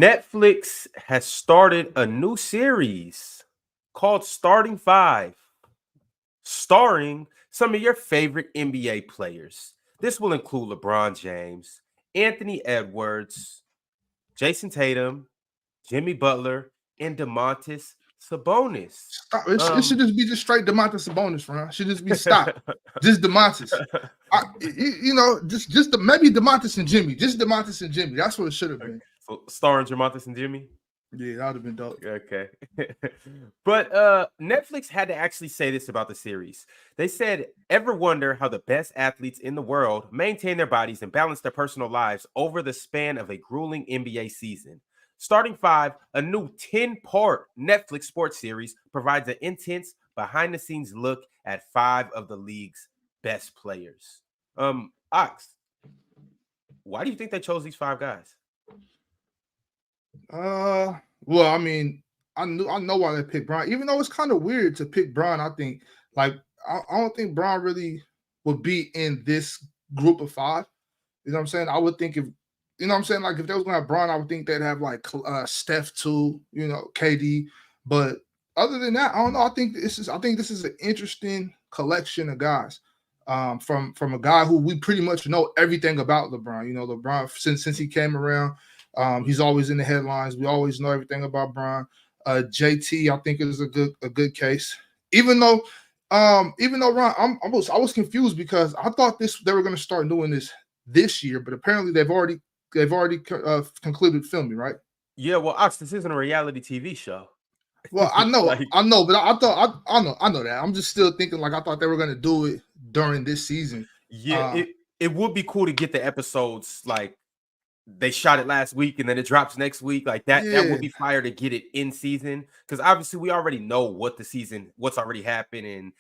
Netflix has started a new series called Starting Five, starring some of your favorite NBA players. This will include LeBron James, Anthony Edwards, Jayson Tatum, Jimmy Butler, and Domantas Sabonis. Stop. It should just be just straight Domantas Sabonis, Ron. Should just be stop. Just Domantas. Maybe Domantas and Jimmy. Just Domantas and Jimmy. That's what it should have been. So starring Domantas and Jimmy. Yeah, that would have been dope. Okay. But Netflix had to actually say this about the series. They said, ever wonder how the best athletes in the world maintain their bodies and balance their personal lives over the span of a grueling NBA season? Starting Five, a new 10-part Netflix sports series, provides an intense behind-the-scenes look at 5 of the league's best players. Ox, why do you think they chose these 5 guys? Well, I mean, I know why they picked Bron. Even though it's kind of weird to pick Bron, I think I don't think Bron really would be in this group of 5. You know what I'm saying? I would think if you know what I'm saying, like if they was gonna have Bron, I would think they'd have like Steph too, KD. But other than that, I don't know. I think this is an interesting collection of guys. From a guy who we pretty much know everything about LeBron. LeBron since he came around. He's always in the headlines. We always know everything about Bron. JT, I think, is a good case. Even though Ron, I was confused because I thought they were going to start doing this year, but apparently they've already concluded filming, right? Yeah, well, Ox, this isn't a reality TV show. Well, I know, but I know that. I'm just still thinking like I thought they were going to do it during this season. Yeah, it would be cool to get the episodes like they shot it last week and then it drops next week. Like that would be fire to get it in season, because obviously we already know what's already happened and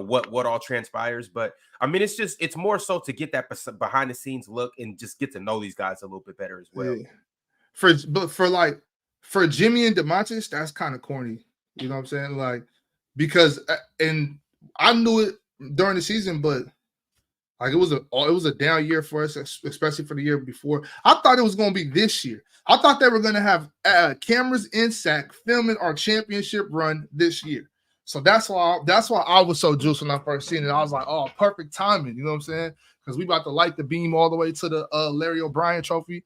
what all transpires. But I mean, it's more so to get that behind the scenes look and just get to know these guys a little bit better as well. Yeah. For Jimmy and Domantas, that's kind of corny. You know what I'm saying? Like, because and I knew it during the season, but like it was a down year for us, especially for the year before. I thought it was going to be this year. I thought they were going to have cameras in SAC filming our championship run this year. So that's why I was so juiced when I first seen it. I was like, oh, perfect timing. You know what I'm saying? Because we about to light the beam all the way to the Larry O'Brien trophy.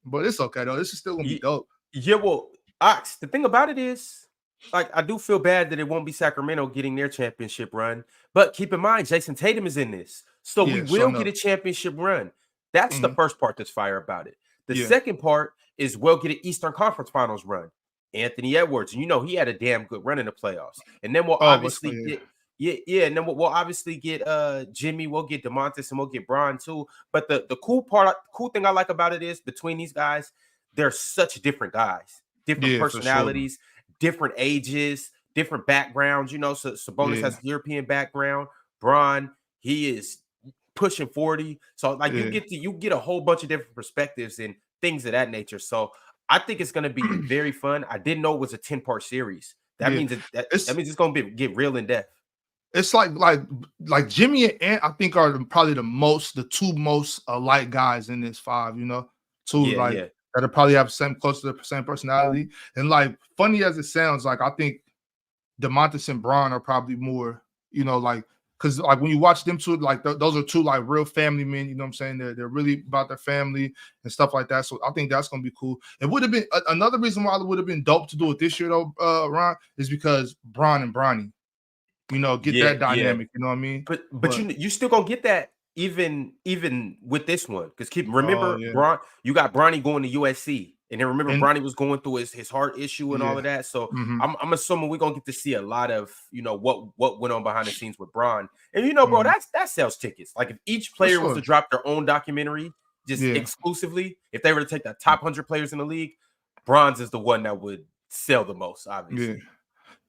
But it's okay though. This is still gonna be dope. Yeah, well, Ox, the thing about it is, like, I do feel bad that it won't be Sacramento getting their championship run. But keep in mind, Jayson Tatum is in this. So we will get a championship run. That's the first part that's fire about it. The second part is we'll get an Eastern Conference Finals run. Anthony Edwards, and he had a damn good run in the playoffs. And then we'll obviously get and then we'll obviously get Jimmy, we'll get Domantas, and we'll get Bron too. But the cool thing I like about it is between these guys, they're such different guys, different personalities, different ages, different backgrounds. So Sabonis has a European background. Bron, he is pushing 40. So like you get a whole bunch of different perspectives and things of that nature. So I think it's going to be very fun. I didn't know it was a 10-part series. That means it's going to get real in depth. It's like Jimmy and Ant, I think, are probably the two most alike guys in this 5. That are probably have close to the same personality. And like funny as it sounds, like I think Domantas and Bron are probably more, because like when you watch them two, like those are two like real family men. You know what I'm saying? They're really about their family and stuff like that. So I think that's gonna be cool. It would have been another reason why it would have been dope to do it this year though, Ron, is because Bron and Bronny. Get that dynamic. You know what I mean? But you still gonna get that even with this one, because remember Bron, you got Bronny going to USC, and then remember Bronny was going through his heart issue and all of that. So I'm assuming we're gonna get to see a lot of what went on behind the scenes with Bron, and bro, that sells tickets. Like if each player was to drop their own documentary just exclusively, if they were to take the top 100 players in the league, Bron's is the one that would sell the most, obviously. Yeah.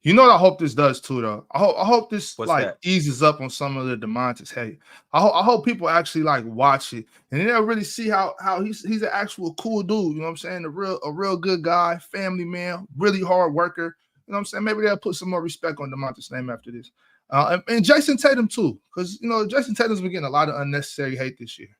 You know what I hope this does too, though. I hope this eases up on some of the Domantas hate. I hope people actually like watch it and they'll really see how he's an actual cool dude. You know what I'm saying? A real good guy, family man, really hard worker. You know what I'm saying? Maybe they'll put some more respect on Domantas' name after this. And Jayson Tatum too, because Jayson Tatum's been getting a lot of unnecessary hate this year.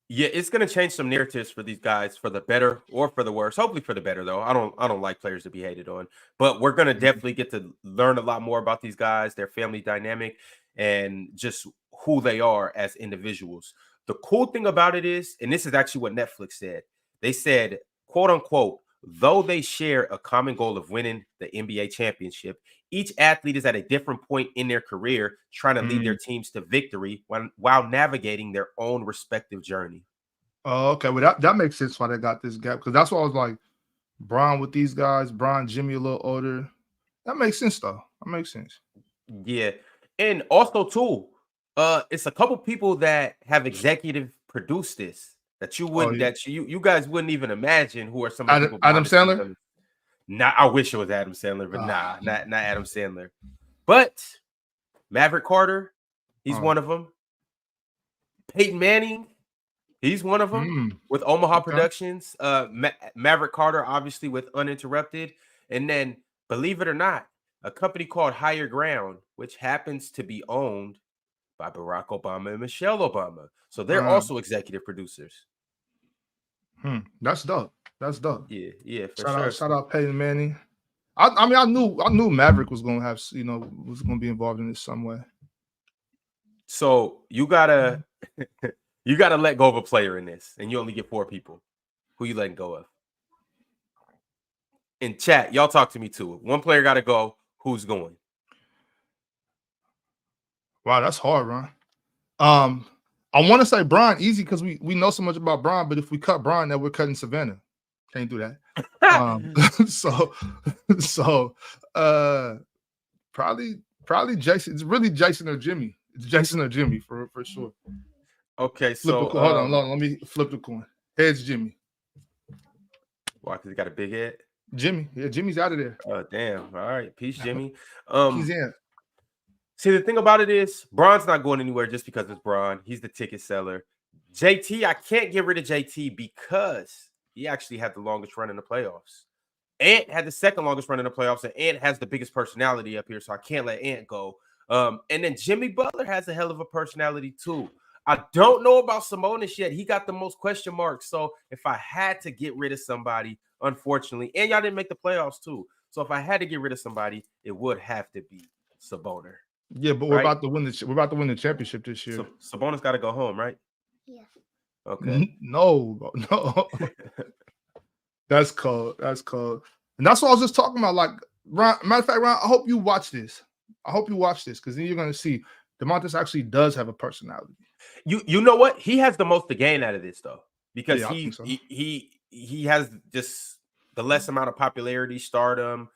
Yeah, it's gonna change some narratives for these guys for the better or for the worse. Hopefully for the better though. I don't like players to be hated on. But we're gonna Mhm. definitely get to learn a lot more about these guys, their family dynamic, and just who they are as individuals. The cool thing about it is, and this is actually what Netflix said. They said, quote unquote, though they share a common goal of winning the NBA championship, each athlete is at a different point in their career trying to lead their Mm. teams to victory while navigating their own respective journey. Oh, okay. Well, that makes sense why they got this gap, because that's why I was like, Bron with these guys, Bron, Jimmy a little older. That makes sense though. That makes sense. Yeah. And also too, it's a couple people that have executive produced this that you Oh wouldn't yeah. that you guys wouldn't even imagine who are some of the people Adam behind the scenes Sandler. on this. Nah, I wish it was Adam Sandler, but Ah, nah, not Adam Sandler. But Maverick Carter, he's oh, one of them. Peyton Manning, he's one of them mm, with Omaha okay. Productions. Maverick Carter, obviously with Uninterrupted, and then believe it or not, a company called Higher Ground, which happens to be owned by Barack Obama and Michelle Obama. So they're Uh, also executive producers. that's dope. That's dope. Yeah, yeah, for Shout out, sure. shout out Peyton Manning. I mean, I knew Maverick was gonna have, was gonna be involved in this some way. So you gotta you gotta let go of a player in this, and you only get 4 people. Who you letting go of? In chat, y'all talk to me too. One player gotta go. Who's going? Wow, that's hard, Ron. Um, I want to say Brian easy because we know so much about Brian, but if we cut Brian, then we're cutting Savannah. Can't do that. So so uh probably Jason. It's really Jason or Jimmy. It's Jason or Jimmy for sure. Okay, Flip the so coin. Hold on. Let me flip the coin. Heads Jimmy. why? Because he got a big head. Jimmy. Yeah, Jimmy's out of there. Oh damn! All right, peace, Jimmy. He's in. See, the thing about it is, Braun's not going anywhere just because it's Braun. He's the ticket seller. JT, I can't get rid of JT because he actually had the longest run in the playoffs. Ant had the second longest run in the playoffs, and Ant has the biggest personality up here, so I can't let Ant go. And then Jimmy Butler has a hell of a personality too. I don't know about Sabonis yet. He got the most question marks. So if I had to get rid of somebody, unfortunately, and y'all didn't make the playoffs too. So if I had to get rid of somebody, it would have to be Sabonis. Yeah, but we're Right? about to win we're about to win the championship this year. So Sabonis got to go home, right? Yeah. Okay. No. That's cold. That's cold. And that's what I was just talking about. Like, Ron, matter of fact, Ron, I hope you watch this. I hope you watch this because then you're gonna see Domantas actually does have a personality. You know what? He has the most to gain out of this though, because Yeah, I think so. he has just the less amount of popularity, stardom,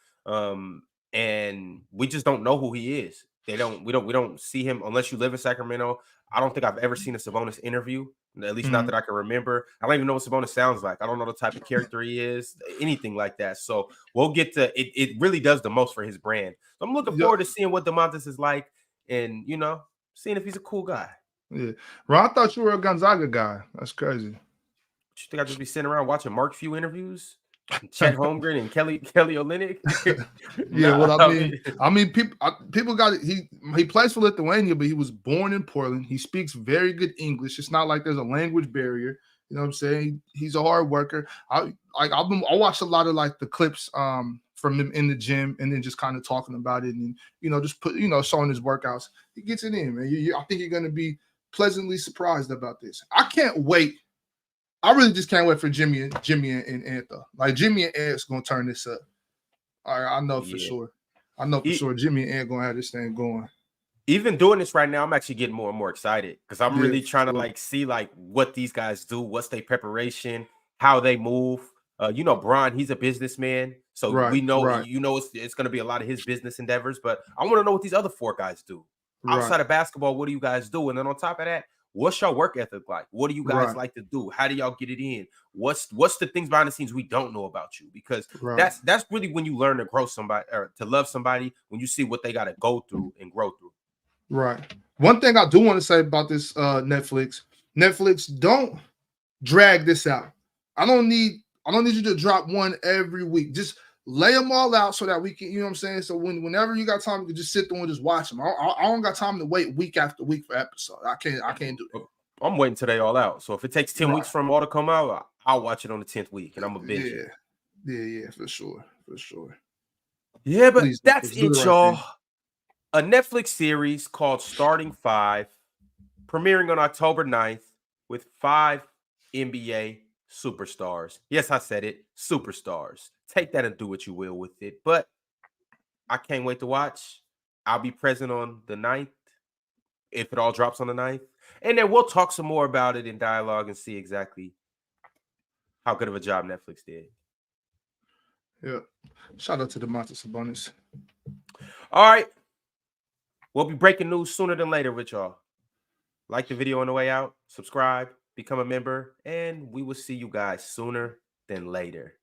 and we just don't know who he is. We don't see him unless you live in Sacramento. I don't think I've ever seen a Sabonis interview, at least not that I can remember. I don't even know what Sabonis sounds like. I don't know the type of character he is, anything like that. So we'll get to it. It really does the most for his brand. So I'm looking forward to seeing what Domantas is like, and seeing if he's a cool guy. Yeah, Ron, I thought you were a Gonzaga guy. That's crazy. You think I'd just be sitting around watching Mark Few interviews? Chet Holmgren and Kelly Olynyk. Yeah, well, I mean, people got it. He plays for Lithuania, but he was born in Portland. He speaks very good English. It's not like there's a language barrier. You know what I'm saying? He's a hard worker. I watched a lot of like the clips from him in the gym, and then just kind of talking about it, and just showing his workouts. He gets it in, man. I think you're gonna be pleasantly surprised about this. I can't wait. I really just can't wait for Jimmy and Ant though. Like Jimmy and Ant's gonna turn this up. I know for sure. I know for sure Jimmy and Ant gonna have this thing going. Even doing this right now, I'm actually getting more and more excited because I'm really trying to like see like what these guys do, what's their preparation, how they move. Bron, he's a businessman, so we know it's going to be a lot of his business endeavors. But I want to know what these other 4 guys do outside of basketball. What do you guys do? And then on top of that, what's your work ethic like? What do you guys like to do? How do y'all get it in? What's the things behind the scenes we don't know about you? Because that's really when you learn to grow somebody or to love somebody, when you see what they got to go through and grow through. Right. One thing I do want to say about this Netflix, don't drag this out. I don't need you to drop one every week. Just lay them all out so that we can, you know what I'm saying? So whenever you got time, you can just sit there and just watch them. I don't got time to wait week after week for episodes. I can't do it. I'm waiting till they all out. So if it takes 10 Right. weeks for them all to come out, I'll watch it on the 10th week, and I'm a binge it. Yeah, for sure. Yeah, but Please, that's let's do it, the right y'all. thing. A Netflix series called Starting Five, premiering on October 9th with 5 NBA superstars. Yes, I said it, superstars. Take that and do what you will with it. But I can't wait to watch. I'll be present on the 9th, if it all drops on the 9th. And then we'll talk some more about it in dialogue and see exactly how good of a job Netflix did. Yeah. Shout out to Domantas Sabonis. All right. We'll be breaking news sooner than later with y'all. Like the video on the way out, subscribe, become a member, and we will see you guys sooner than later.